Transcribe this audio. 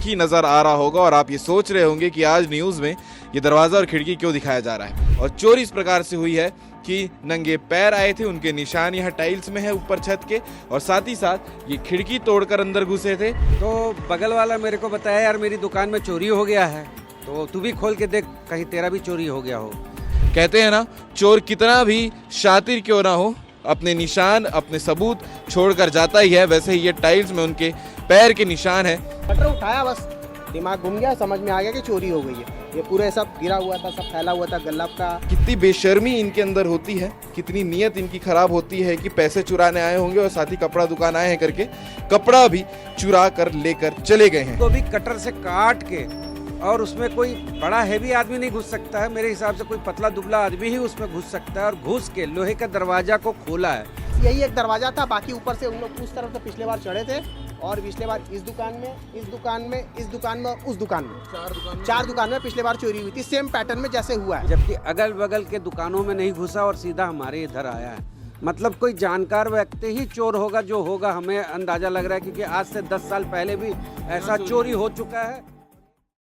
खिड़की नजर आ रहा होगा और आप ये सोच रहे होंगे कि आज न्यूज़ में ये दरवाज़ा और खिड़की क्यों दिखाया जा रहा है। और चोरी इस प्रकार से हुई है कि नंगे पैर आए थे, उनके निशान यहाँ टाइल्स में है ऊपर छत के, और साथ ही साथ ये खिड़की तोड़कर अंदर घुसे थे। तो बगल वाला मेरे को बताया यार मेरी दुकान में चोरी हो गया है, तो तू भी खोल के देख कहीं तेरा भी चोरी हो गया हो। कहते हैं ना, चोर कितना भी शातिर क्यों ना हो, अपने निशान अपने सबूत छोड़कर जाता ही है। वैसे ही ये टाइल्स में उनके पैर के निशान है। शटर उठाया, बस दिमाग घूम गया, समझ में आ गया कि चोरी हो गई है। ये पूरे सब गिरा हुआ था, सब फैला हुआ था गल्ला का। कितनी बेशर्मी इनके अंदर होती है, कितनी नीयत इनकी खराब होती है कि पैसे चुराने आए होंगे और साथ ही कपड़ा दुकान आए हैं करके कपड़ा भी चुरा कर लेकर चले गए हैं। तो भी कटर से काट के, और उसमें कोई बड़ा हैवी आदमी नहीं घुस सकता है। मेरे हिसाब से कोई पतला दुबला आदमी ही उसमें घुस सकता है, और घुस के लोहे का दरवाजा को खोला है। यही एक दरवाजा था, बाकी ऊपर से उन लोग उस तरफ से पिछले बार चढ़े थे, और पिछले बार इस दुकान में, इस दुकान में, इस दुकान में और उस दुकान में, चार दुकान में पिछले बार चोरी हुई थी, सेम पैटर्न में जैसे हुआ है। जबकि अगल बगल के दुकानों में नहीं घुसा और सीधा हमारे इधर आया है। मतलब कोई जानकार व्यक्ति ही चोर होगा जो होगा, हमें अंदाजा लग रहा है, क्योंकि आज से 10 साल पहले भी ऐसा चोरी हो चुका है।